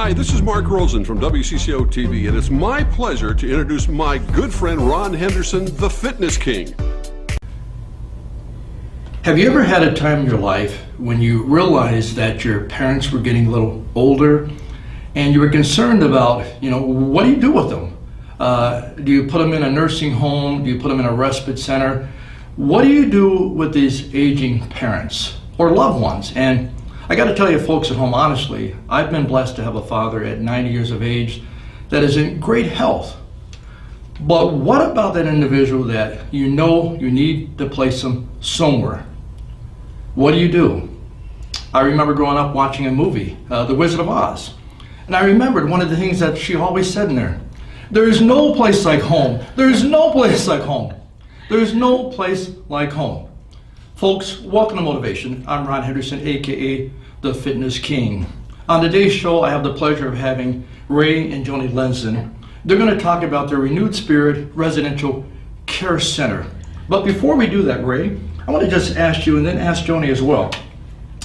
Hi, this is Mark Rosen from WCCO TV, and it's my pleasure to introduce my good friend Ron Henderson, the Fitness King. Have you ever had a time in your life when you realized that your parents were getting a little older and you were concerned about, what do you do with them? Do you put them in a nursing home? Do you put them in a respite center? What do you do with these aging parents or loved ones? And I got to tell you folks at home, honestly, I've been blessed to have a father at 90 years of age that is in great health. But what about that individual that you need to place them somewhere? What do you do? I remember growing up watching a movie, The Wizard of Oz. And I remembered one of the things that she always said in there. There is no place like home. There is no place like home. There is no place like home. Folks, welcome to Motivation. I'm Ron Henderson, aka the Fitness King. On today's show, I have the pleasure of having Ray and Joni Lenzen. They're going to talk about their Renewed Spirit Residential Care Center. But before we do that, Ray, I want to just ask you and then ask Joni as well.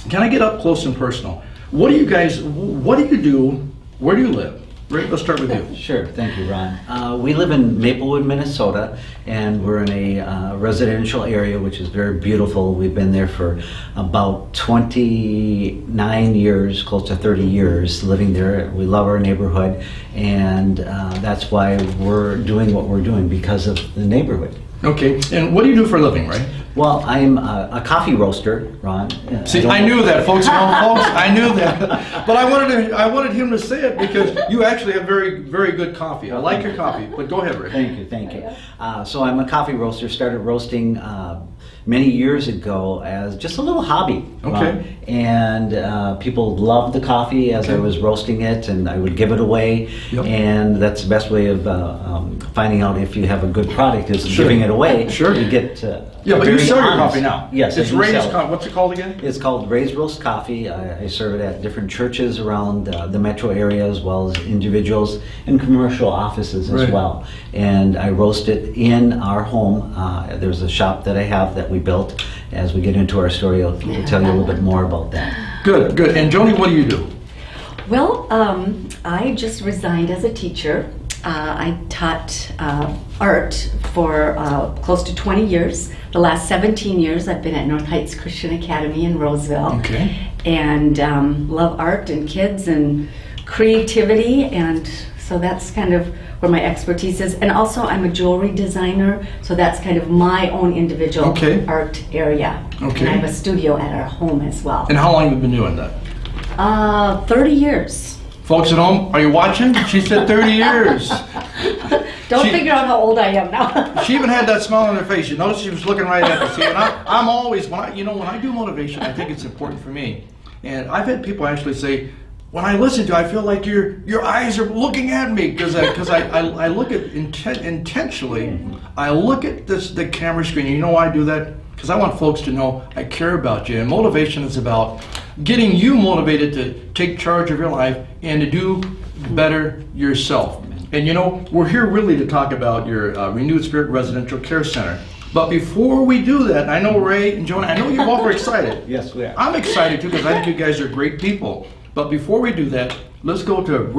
Can I get up close and personal? What do you do? Where do you live? Ray, let's start with you. Sure, thank you, Ron. We live in Maplewood, Minnesota, and we're in a residential area which is very beautiful. We've been there for about 29 years, close to 30 years living there. We love our neighborhood, and that's why we're doing what we're doing, because of the neighborhood. Okay, and what do you do for a living, Ray? Well, I'm a coffee roaster, Ron. See, I knew that, folks. I knew that. But I wanted him to say it because you actually have very, very good coffee. I like your coffee, but go ahead, Ray. Thank you. So I'm a coffee roaster. Started roasting many years ago as just a little hobby. Okay. And people loved the coffee as I was roasting it, and I would give it away. Yep. And that's the best way of finding out if you have a good product is giving it away. Sure. You get yeah, but you sell your coffee now. Yes, it's Ray's Coffee. What's it called again? It's called Ray's Roast Coffee. I serve it at different churches around the metro area, as well as individuals and commercial offices as well. And I roast it in our home. There's a shop that I have that we built. As we get into our story, I'll tell you a little bit more about that. Good. And Joni, what do you do? Well, I just resigned as a teacher. I taught art for close to 20 years. The last 17 years I've been at North Heights Christian Academy in Roseville. Okay. And love art and kids and creativity, and so that's kind of where my expertise is. And also I'm a jewelry designer, so that's kind of my own individual art area. Okay. And I have a studio at our home as well. And how long have you been doing that? 30 years. Folks at home, are you watching? She said 30 years. Don't figure out how old I am now. She even had that smile on her face. You notice she was looking right at us. And I'm always, when I do motivation, I think it's important for me. And I've had people actually say, when I listen to you, I feel like your eyes are looking at me, because I look at intentionally. I look at the camera screen. And you know why I do that? Because I want folks to know I care about you. And motivation is about getting you motivated to take charge of your life and to do better yourself. And we're here really to talk about your Renewed Spirit Residential Care Center. But before we do that, I know Ray and Joni, I know you both are excited. Yes, we are. I'm excited too, because I think you guys are great people. But before we do that, let's go to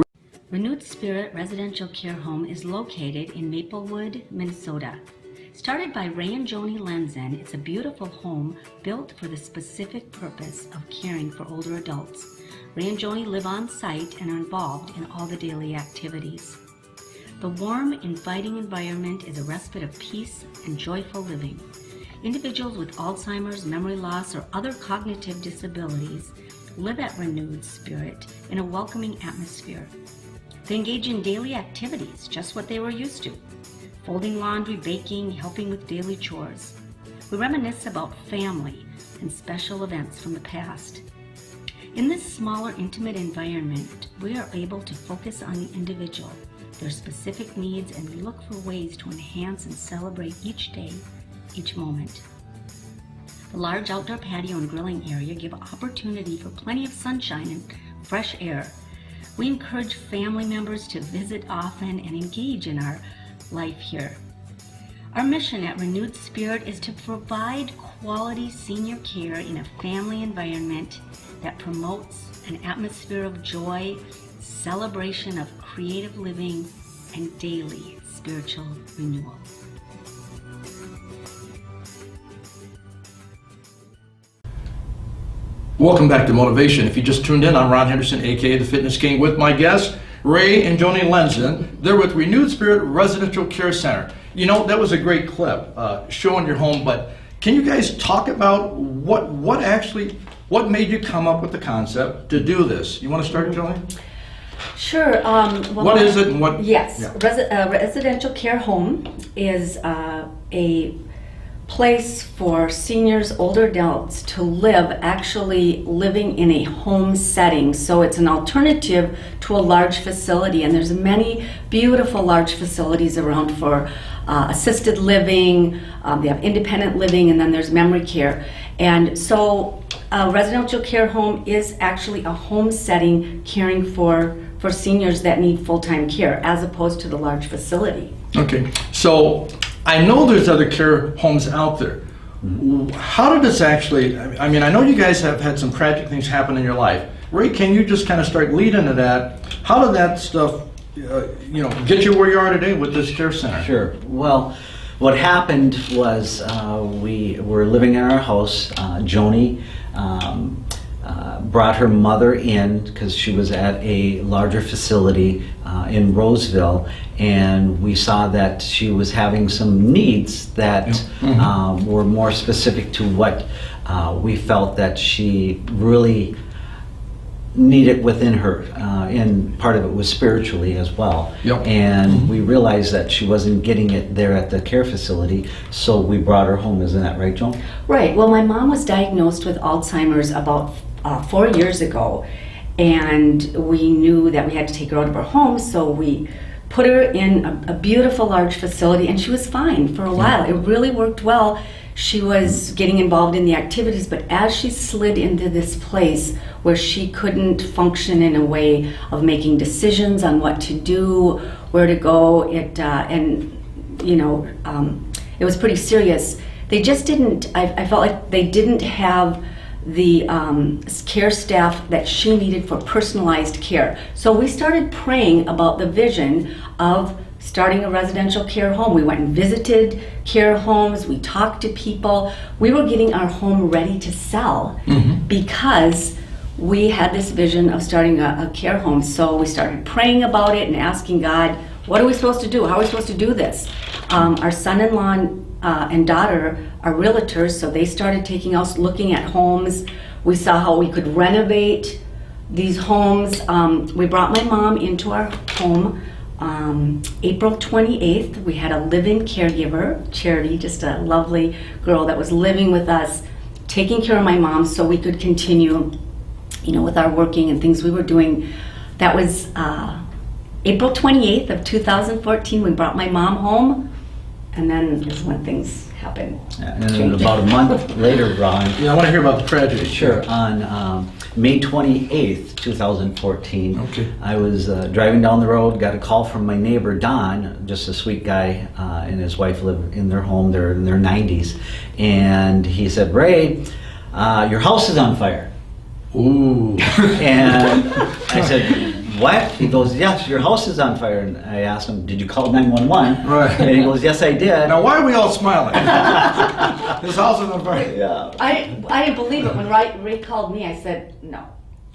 Renewed Spirit Residential Care Home is located in Maplewood, Minnesota. Started by Ray and Joni Lenzen, it's a beautiful home built for the specific purpose of caring for older adults. Ray and Joni live on site and are involved in all the daily activities. The warm, inviting environment is a respite of peace and joyful living. Individuals with Alzheimer's, memory loss, or other cognitive disabilities live at Renewed Spirit in a welcoming atmosphere. They engage in daily activities, just what they were used to. Folding laundry, baking, helping with daily chores. We reminisce about family and special events from the past. In this smaller, intimate environment, we are able to focus on the individual, their specific needs, and we look for ways to enhance and celebrate each day, each moment. The large outdoor patio and grilling area give opportunity for plenty of sunshine and fresh air. We encourage family members to visit often and engage in our life here. Our mission at Renewed Spirit is to provide quality senior care in a family environment that promotes an atmosphere of joy, celebration of creative living, and daily spiritual renewal. Welcome back to Motivation. If you just tuned in, I'm Ron Henderson, aka the Fitness King, with my guests, Ray and Joni Lenzen. They're with Renewed Spirit Residential Care Center. You know, that was a great clip showing your home, but can you guys talk about what made you come up with the concept to do this? You want to start, Joni? Sure. What is it and what? Yes. Yeah. Residential care home is a place for seniors, older adults to live, actually living in a home setting. So it's an alternative to a large facility, and there's many beautiful large facilities around for assisted living. They have independent living, and then there's memory care. And so a residential care home is actually a home setting caring for seniors that need full-time care, as opposed to the large facility. Okay, so I know there's other care homes out there. How did this actually, I mean, I know you guys have had some tragic things happen in your life. Ray, can you just kind of start leading to that? How did that stuff, get you where you are today with this care center? Sure. Well, what happened was we were living in our house. Joni brought her mother in because she was at a larger facility in Roseville, and we saw that she was having some needs that were more specific to what we felt that she really needed within her, and part of it was spiritually as well. Yep. And we realized that she wasn't getting it there at the care facility, so we brought her home. Isn't that right, Joan? Right. Well, my mom was diagnosed with Alzheimer's about 4 years ago, and we knew that we had to take her out of her home, so we put her in a beautiful large facility, and she was fine for a while. It really worked well. She was getting involved in the activities, but as she slid into this place where she couldn't function in a way of making decisions on what to do, where to go, it was pretty serious. They just didn't, I felt like they didn't have the care staff that she needed for personalized care. So we started praying about the vision of starting a residential care home. We went and visited care homes, we talked to people. We were getting our home ready to sell because we had this vision of starting a care home. So we started praying about it and asking God, what are we supposed to do? How are we supposed to do this? Our son-in-law and daughter are realtors, so they started taking us looking at homes. We saw how we could renovate these homes. We brought my mom into our home April 28th. We had a live-in caregiver, Charity, just a lovely girl that was living with us, taking care of my mom so we could continue, with our working and things we were doing. That was April 28th of 2014. We brought my mom home, and then is when things happened. And then about a month later, Ron. Yeah, I want to hear about the tragedy. Sure. On May 28th, 2014, okay. I was driving down the road, got a call from my neighbor, Don, just a sweet guy, and his wife live in their home. They're in their 90s. And he said, Ray, your house is on fire. Ooh. And I said, what? He goes, yes, your house is on fire. And I asked him, did you call 911? Right. And he goes, yes, I did. Now, why are we all smiling? His house is on fire. Yeah. I didn't believe it. When Ray called me, I said, no.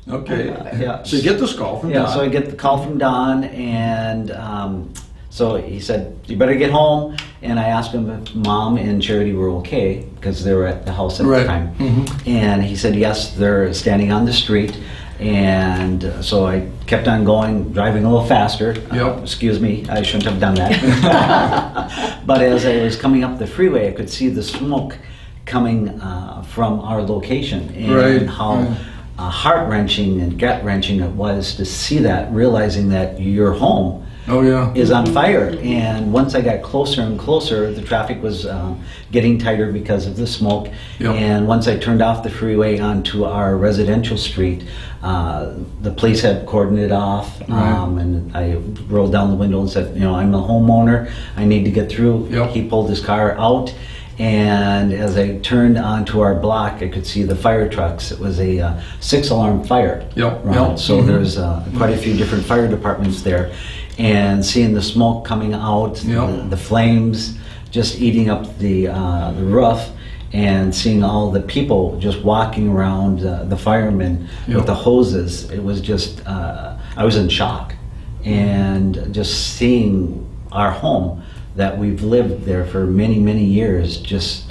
Okay. Yeah. So you get this call from Don. So I get the call from Don, and so he said, you better get home. And I asked him if Mom and Charity were okay, because they were at the house at the time. And he said, yes, they're standing on the street. And so I kept on going, driving a little faster. Yep. Excuse me, I shouldn't have done that. But as I was coming up the freeway, I could see the smoke coming from our location, and how heart-wrenching and gut-wrenching it was to see that, realizing that your home is on fire. And once I got closer and closer, the traffic was getting tighter because of the smoke. Yep. And once I turned off the freeway onto our residential street, the police had cordoned it off. And I rolled down the window and said, I'm a homeowner, I need to get through. Yep. He pulled his car out, And as I turned onto our block, I could see the fire trucks. It was a 6-alarm fire. Yep, Ron. yep. So there's quite a few different fire departments there. And seeing the smoke coming out, Yep. the flames just eating up the roof, and seeing all the people just walking around, the firemen Yep. with the hoses, it was just, I was in shock. And just seeing our home that we've lived there for many, many years just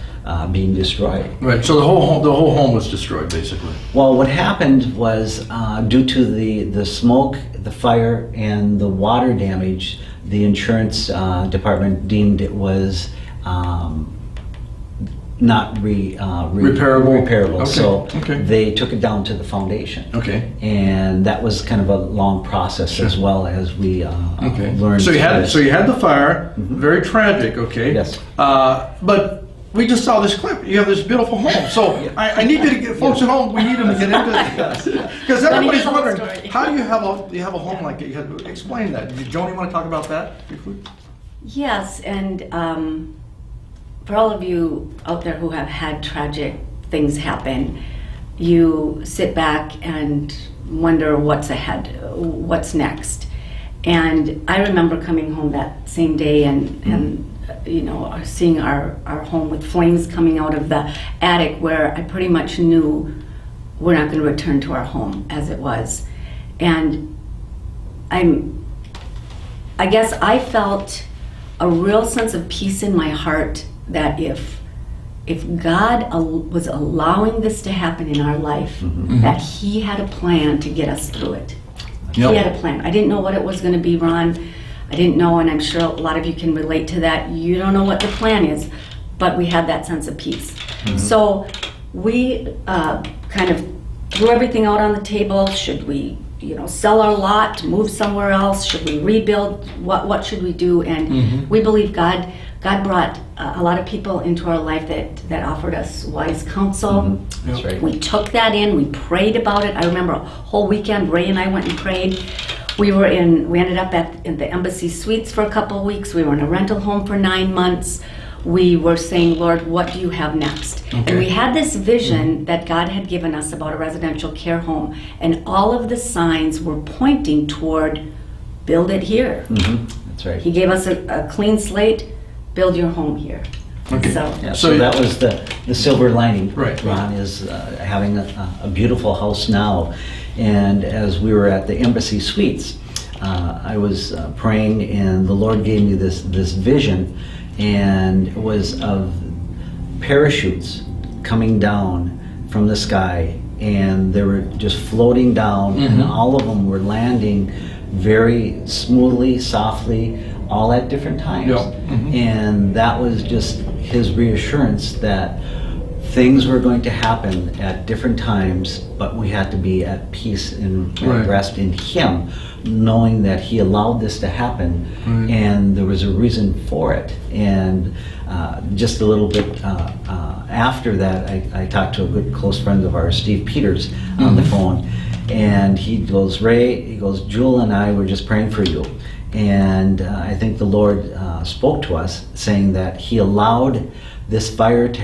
being destroyed. Right. So the whole home was destroyed, basically. Well, what happened was due to the smoke, the fire, and the water damage, the insurance department deemed it was not repairable. Okay, So okay. they took it down to the foundation. Okay. And that was kind of a long process, as well as we Okay. learned. So you had the fire. Mm-hmm. Very tragic. Okay. Yes. But we just saw this clip. You have this beautiful home. So I need you to get folks at home. We need them to get into this because everybody's tell the wondering story. how do you have a home like it? You have to explain that. Did Joni want to talk about that briefly? Yes, and for all of you out there who have had tragic things happen, you sit back and wonder what's ahead, what's next. And I remember coming home that same day and you know, seeing our home with flames coming out of the attic, where I pretty much knew we're not going to return to our home as it was. And I guess I felt a real sense of peace in my heart that if God was allowing this to happen in our life, that He had a plan to get us through it. Yep. He had a plan. I didn't know what it was going to be, Ron. I didn't know, and I'm sure a lot of you can relate to that. You don't know what the plan is, but we had that sense of peace. So we kind of threw everything out on the table. Should we, you know, sell our lot, move somewhere else? Should we rebuild? What should we do? And we believe God brought a lot of people into our life that offered us wise counsel. That's right. We took that in, we prayed about it. I remember a whole weekend, Ray and I went and prayed. We ended up in the Embassy Suites for a couple of weeks. We were in a rental home for 9 months. We were saying, Lord, what do you have next? Okay. And we had this vision that God had given us about a residential care home, and all of the signs were pointing toward build it here. That's right. He gave us a clean slate, build your home here. Okay. So Yeah, So so that was the silver lining, Right. Ron, is having a beautiful house now. And as we were at the Embassy Suites, I was praying, and the Lord gave me this vision, and it was of parachutes coming down from the sky, and they were just floating down, and all of them were landing very smoothly, softly, all at different times. Yep. And that was just His reassurance that things were going to happen at different times, but we had to be at peace and Right. rest in Him, knowing that He allowed this to happen, and there was a reason for it. And just a little bit after that, I talked to a good close friend of ours, Steve Peters, on the phone, and he goes, Ray, he goes, Jewel and I were just praying for you. And I think the Lord spoke to us, saying that He allowed this fire to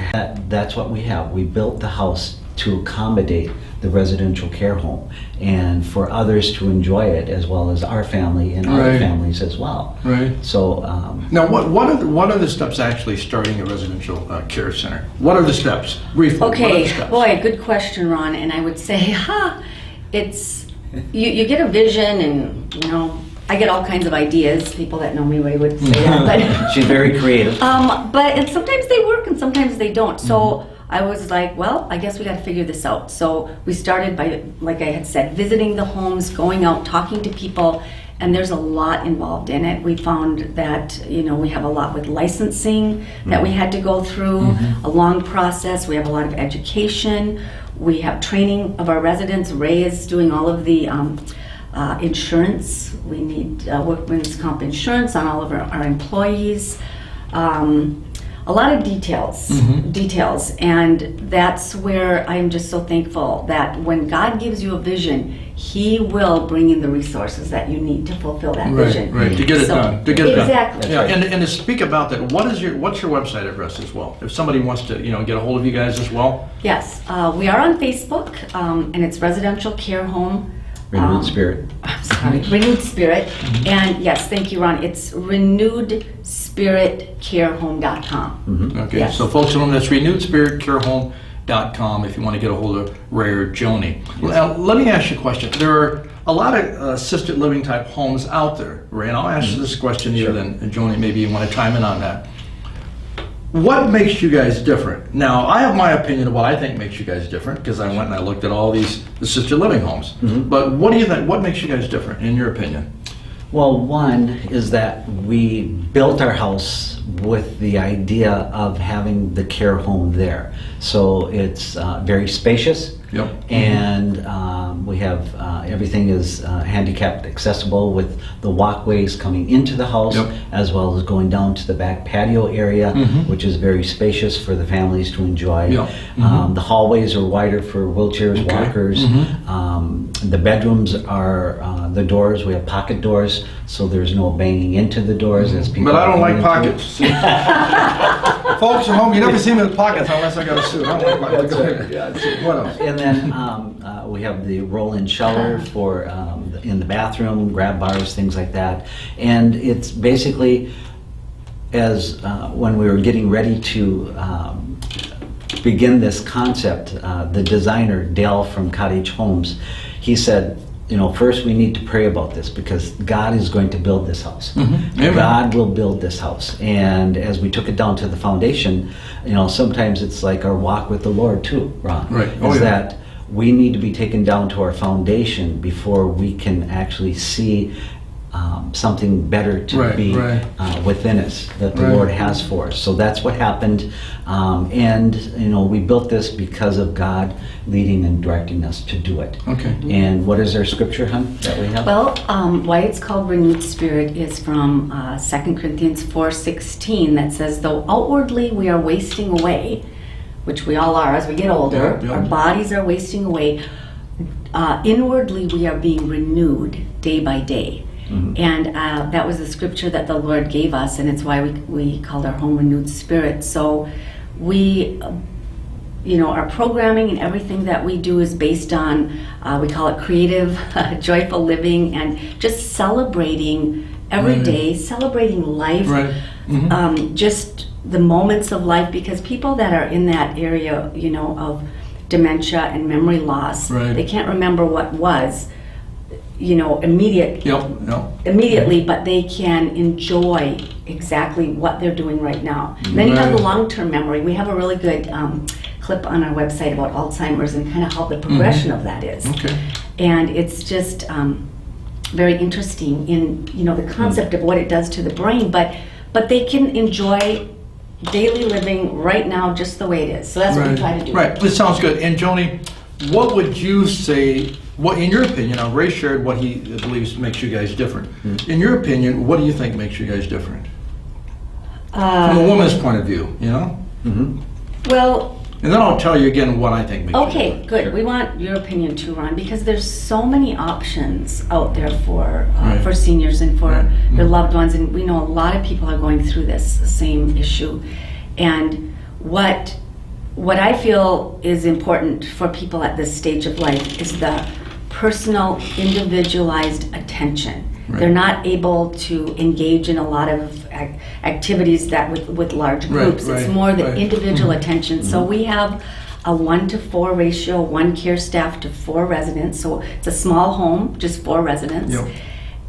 that's what we have. We built the house to accommodate the residential care home, and for others to enjoy it, as well as our family and other Right. families as well. Right. So Now, what are the steps actually starting a residential care center? What are the steps? Briefly. What are the okay, steps? boy, good question, Ron. And I would say, it's you get a vision, and you know, I get all kinds of ideas. People that know me, Ray, would say that. she's very creative. And sometimes they work and sometimes they don't. So I was like, well, I guess we got to figure this out. So we started by, like I had said, visiting the homes, going out, talking to people, and there's a lot involved in it. We found that, you know, we have a lot with licensing that we had to go through, a long process. We have a lot of education. We have training of our residents. Ray is doing all of the insurance. We need workman's comp insurance on all of our employees. a lot of details, and that's where I'm just so thankful that when God gives you a vision, He will bring in the resources that you need to fulfill that vision. Right, to get it done. To get it done. Exactly. Yeah, and to speak about that, what's your website address as well? If somebody wants to, get a hold of you guys as well. Yes, we are on Facebook, and it's Residential Care Home. Renewed Spirit. I'm sorry, Renewed Spirit. And yes, thank you, Ron. It's renewedspiritcarehome.com. Okay, Yes. so folks at home, that's renewedspiritcarehome.com if you want to get a hold of Ray or Joni. Now, let me ask you a question. There are a lot of assisted living type homes out there, Ray, and I'll ask you this question to you then, and Joni, maybe you want to chime in on that. What makes you guys different? Now, I have my opinion of what I think makes you guys different because I went and I looked at all these assisted living homes. But what do you think? What makes you guys different, in your opinion? Well, one is that we built our house with the idea of having the care home there. So it's very spacious. Yep. And we have everything is handicapped accessible with the walkways coming into the house, Yep. as well as going down to the back patio area, which is very spacious for the families to enjoy. Yep. The hallways are wider for wheelchairs, walkers. The bedrooms are the doors. We have pocket doors, so there's no banging into the doors as people. But I don't are like coming into. pockets. See? Folks at home, you never see me with pockets unless I got a suit. I don't like pockets. What else? And then we have the roll-in shower for in the bathroom, grab bars, things like that. And it's basically, as when we were getting ready to begin this concept, the designer, Dale from Cottage Homes, he said, first we need to pray about this because God is going to build this house. Amen. God will build this house. And as we took it down to the foundation, sometimes it's like our walk with the Lord too, Ron. Right. Is that we need to be taken down to our foundation before we can actually see something better to be within us that the Lord has for us. So that's what happened. And we built this because of God leading and directing us to do it. Okay. And what is our scripture, hon, that we have? Well, why it's called Renewed Spirit is from 2 Corinthians 4:16 that says, though outwardly we are wasting away, which we all are as we get older, Yep. our bodies are wasting away, inwardly we are being renewed day by day. And that was the scripture that the Lord gave us, and it's why we called our home Renewed Spirit. So we, our programming and everything that we do is based on, we call it creative, joyful living, and just celebrating every day, celebrating life, just the moments of life, because people that are in that area, of dementia and memory loss, they can't remember what was, immediately, but they can enjoy exactly what they're doing right now. And then you have the long-term memory. We have a really good clip on our website about Alzheimer's and kind of how the progression of that is. Okay. And it's just very interesting in the concept of what it does to the brain, but they can enjoy daily living right now just the way it is. So that's what we try to do. Right, this sounds good. And Joni, what would you say, what in your opinion, now Ray shared what he believes makes you guys different. In your opinion, what do you think makes you guys different? From a woman's point of view, Well, And then I'll tell you again what I think makes you okay, different. good. We want your opinion too, Ron, because there's so many options out there for seniors and for their loved ones, and we know a lot of people are going through this same issue. And what I feel is important for people at this stage of life is the personal, individualized attention. They're not able to engage in a lot of activities that with large groups. It's more the individual attention. So we have a 1-to-4 ratio, 1 care staff to 4 residents. So it's a small home, just 4 residents. Yep.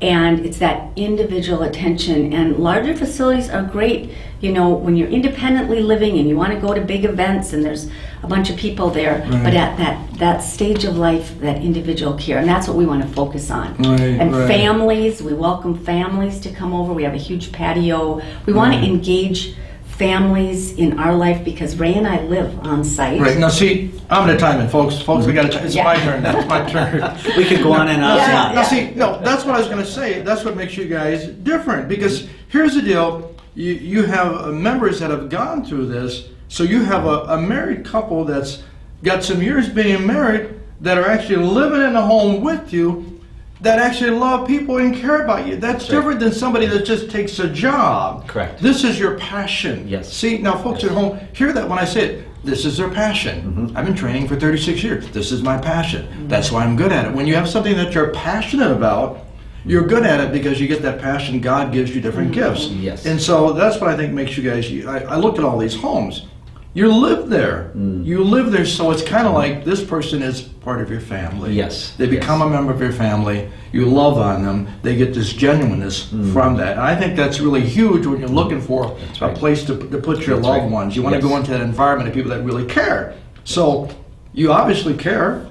And it's that individual attention. And larger facilities are great, when you're independently living and you want to go to big events and there's a bunch of people there. But at that stage of life, that individual care, and that's what we want to focus on. Families, we welcome families to come over. We have a huge patio. We want to engage families in our life because Ray and I live on site. Right, now see, I'm gonna time it, folks. Folks, we gotta time. It's my turn now. It's my turn. We could go on and on. Now see, no, that's what I was gonna say. That's what makes you guys different. Because here's the deal. you have members that have gone through this. So you have a married couple that's got some years being married that are actually living in a home with you, that actually love people and care about you. That's different than somebody that just takes a job. Correct. This is your passion. Yes. See, now folks at home hear that when I say it. This is their passion. I've been training for 36 years. This is my passion. That's why I'm good at it. When you have something that you're passionate about, you're good at it because you get that passion. God gives you different gifts. Yes. And so that's what I think makes you guys, I looked at all these homes. You live there. You live there, so it's kind of like this person is part of your family. Yes. They become a member of your family. You love on them. They get this genuineness from that. And I think that's really huge when you're looking for a place to put your loved ones. You want to go into that environment of people that really care. So you obviously care.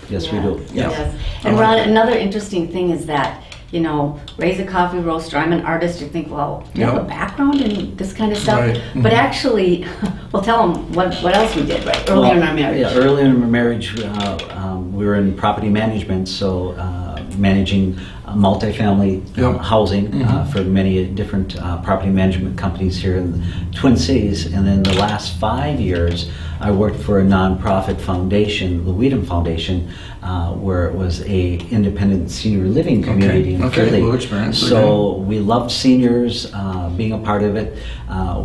Yes, we do. Yeah. Yes. And Ron, another interesting thing is that, you know, Ray's a coffee roaster, I'm an artist. You think, well, do you have a background in this kind of stuff? Right. But actually, well, tell them what else we did, right, earlier in our marriage. Yeah, early in our marriage, we were in property management, so managing multifamily housing for many different property management companies here in the Twin Cities. And then the last 5 years, I worked for a nonprofit foundation, the Weedham Foundation, where it was a independent senior living community in Philly. Good experience. So we loved seniors, being a part of it.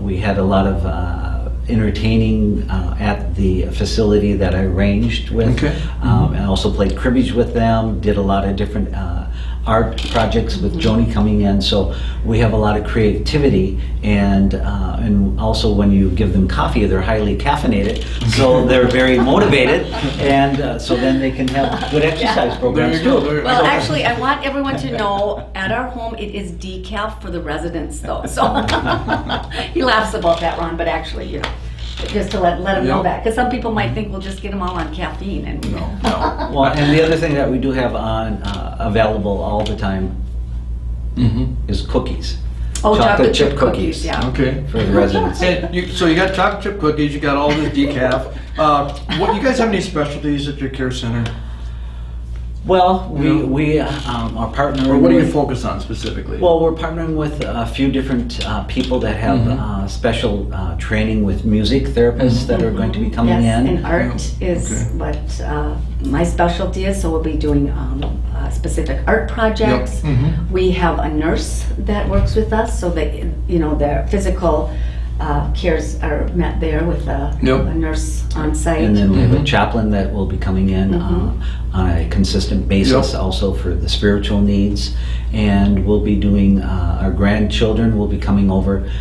We had a lot of entertaining at the facility that I arranged with. And I also played cribbage with them, did a lot of different art projects with Joni coming in. So we have a lot of creativity, and also when you give them coffee, they're highly caffeinated, so they're very motivated, and so then they can have good exercise programs too. Well, actually, I want everyone to know at our home it is decaf for the residents, though. So he laughs about that, Ron, but actually, you know, just to let them know that, because some people might think we'll just get them all on caffeine, and Well, and the other thing that we do have on available all the time is cookies. oh, chocolate chip cookies, yeah. Okay. For the residents. And so you got chocolate chip cookies, you got all this decaf. What you guys have any specialties at your care center? Well, we are partnering. Or what do you with- focus on specifically? Well, we're partnering with a few different people that have special training with music therapists that are going to be coming Yes, in. and art is what my specialty is, so we'll be doing specific art projects. We have a nurse that works with us, so that, you know, their physical cares are met there with a nurse on site. And then we have a chaplain that will be coming in on a consistent basis also for the spiritual needs. And we'll be doing, our grandchildren will be coming over,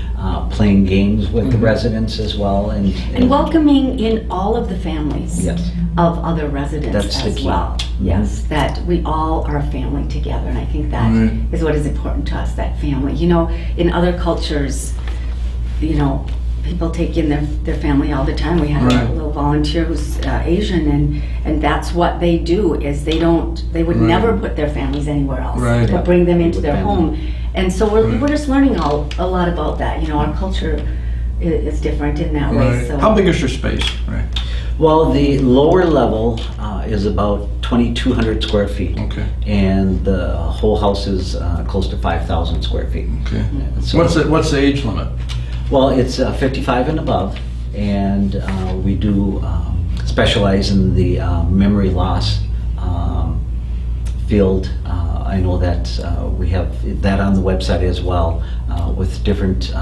playing games with the residents as well. And welcoming in all of the families of other residents That's the as key. well. Yes, that we all are a family together, and I think that is what is important to us, that family. You know, in other cultures, you know, people take in their family all the time. We had a little volunteer who's Asian, and that's what they do, is they would never put their families anywhere else, but bring them into their home. And so we're just learning a lot about that. You know, our culture is different in that way. So. How big is your space? Well, the lower level is about 2,200 square feet. Okay. And the whole house is close to 5,000 square feet. Okay. So, What's the age limit? well, it's 55 and above, and we do specialize in the memory loss field. I know that we have that on the website as well, with different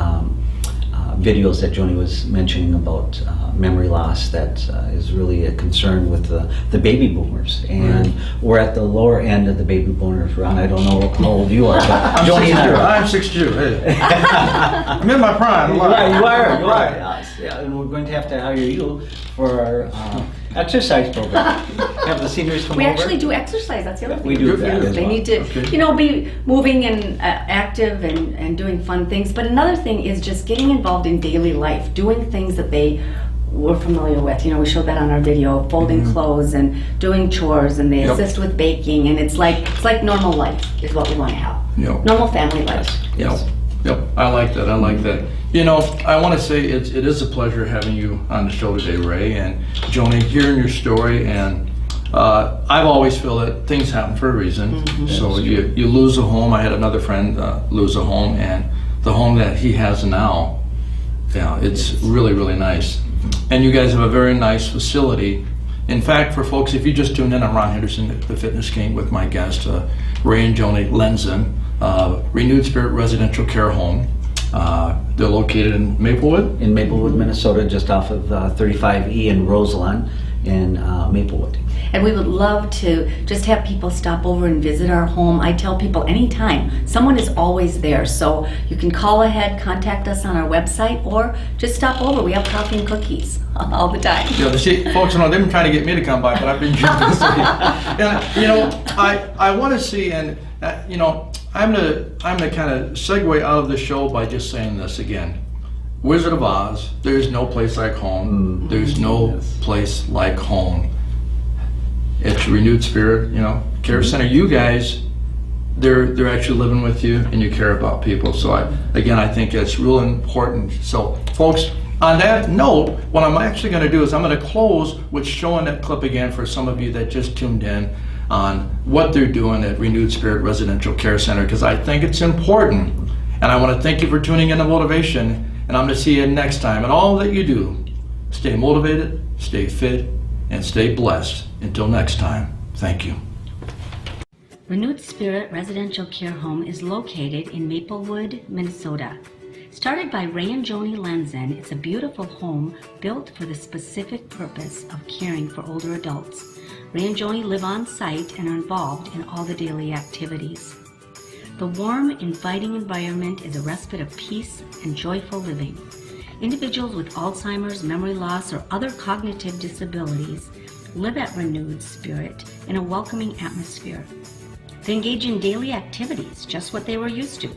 videos that Joni was mentioning about memory loss. That is really a concern with the baby boomers, and we're at the lower end of the baby boomers. Ron, I don't know how old you are, but Joni and I I'm 62. Hey. I'm in my prime. You are. Yes. Yeah, and we're going to have to hire you for our exercise program. Have the seniors come We over. actually do exercise. That's the other thing. We do that as They well. need to, you know, be moving and active and doing fun things. But another thing is just getting involved in daily life, doing things that they were familiar with. You know, we showed that on our video, folding clothes and doing chores, and they assist with baking. And it's like normal life is what we want to have. Normal family life. Yes. Yep. I like that. You know, I want to say it is a pleasure having you on the show today, Ray and Joni, hearing your story. And I've always feel that things happen for a reason. So you lose a home. I had another friend lose a home, and the home that he has now. Yeah, it's really, really nice. And you guys have a very nice facility. In fact, for folks, if you just tuned in on Ron Henderson, the Fitness King, with my guest, Ray and Joni Lenzen, Renewed Spirit Residential Care Home. They're located in Maplewood? In Maplewood, Minnesota, just off of 35E in Roselawn in Maplewood. And we would love to just have people stop over and visit our home. I tell people anytime, someone is always there. So you can call ahead, contact us on our website, or just stop over. We have coffee and cookies all the time. Yeah, see, folks, they've been trying to get me to come by, but I've been busy. And, you know, I want to see, and, you know, I'm gonna kind of segue out of the show by just saying this again. Wizard of Oz, there's no place like home. There's no place like home. It's Renewed Spirit, you know, Care Center. You guys, they're actually living with you, and you care about people. So I think it's real important. So folks, on that note, what I'm actually going to do is I'm going to close with showing that clip again for some of you that just tuned in on what they're doing at Renewed Spirit Residential Care Center, because I think it's important. And I want to thank you for tuning in to Motivation, and I'm going to see you next time. And all that you do, stay motivated, stay fit, and stay blessed. Until next time, thank you. Renewed Spirit Residential Care Home is located in Maplewood, Minnesota. Started by Ray and Joni Lenzen, it's a beautiful home built for the specific purpose of caring for older adults. Ray and Joni live on site and are involved in all the daily activities. The warm, inviting environment is a respite of peace and joyful living. Individuals with Alzheimer's, memory loss, or other cognitive disabilities live at Renewed Spirit in a welcoming atmosphere. They engage in daily activities, just what they were used to.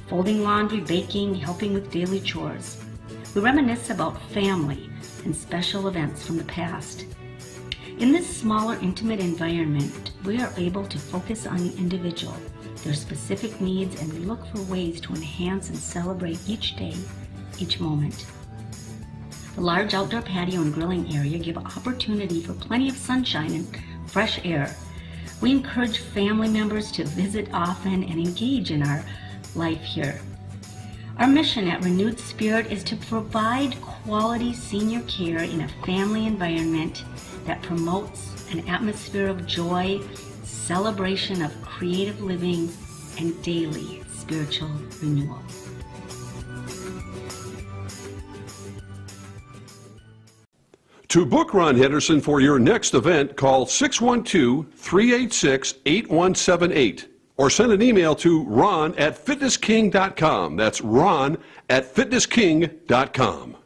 Folding laundry, baking, helping with daily chores. We reminisce about family and special events from the past. In this smaller, intimate environment, we are able to focus on the individual, their specific needs, and we look for ways to enhance and celebrate each day, each moment. The large outdoor patio and grilling area give opportunity for plenty of sunshine and fresh air. We encourage family members to visit often and engage in our life here. Our mission at Renewed Spirit is to provide quality senior care in a family environment that promotes an atmosphere of joy, celebration of creative living, and daily spiritual renewal. To book Ron Henderson for your next event, call 612-386-8178 or send an email to ron@fitnessking.com. That's ron@fitnessking.com.